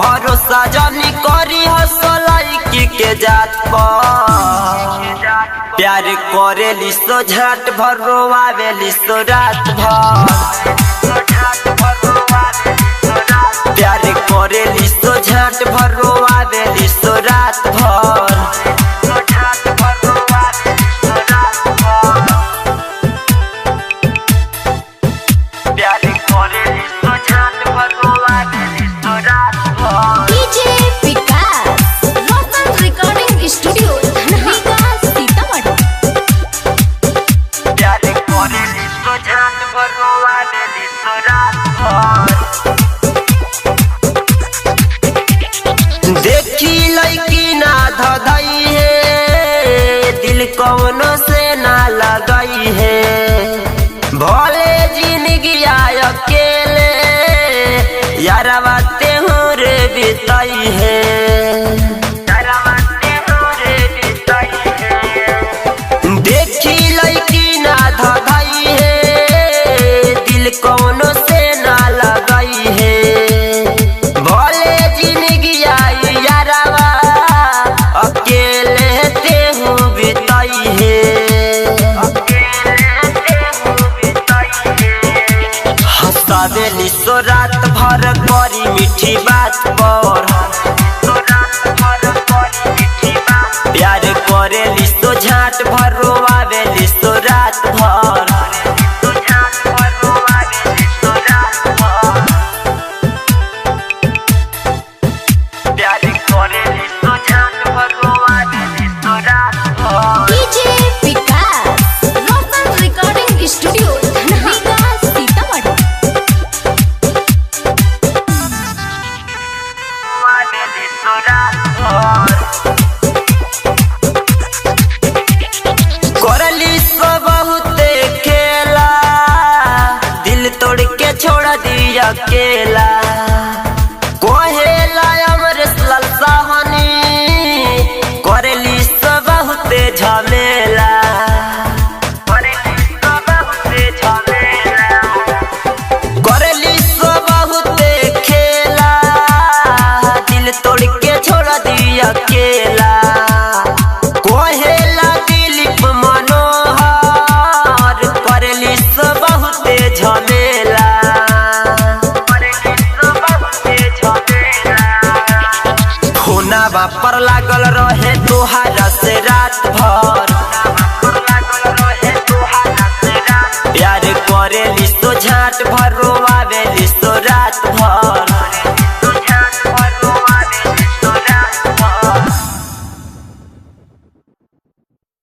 भरोसा जानी करी हसलाई के जात पर प्यार करे लिसो झाट भरो आवे लिसो रात भर प्यार करे लिसो झाट भरो आवे लिसो रात भर देखी लड़की ना धधई है दिल कौनो से ना लगई है भले जिंदगी अकेले यारवा तेहू रे बिताई है देखी लड़की ना धधई है दिल कौनो से ना लगई है भले जिंदगी यारवा अकेले तेहू बिताई है हंसावे लिसो रात भर करी मीठी बात पर प्यार करे लिसो झाट भरो आवे लिसो रात भर करली सो बहुते खेला दिल तोड़ के छोड़ दिया अकेला कोहेला अमरेश लाल साहनी करली सो बहुते झमेला करली सो बहुते खेला दिल तोड़ के छोड़ दिया अकेला कोहेला दिलीप मनोहर करली सो बहुते झमेला फोनवा पर लागल रहे तोहारा से रात भर प्यार करे लिसो झाट भरो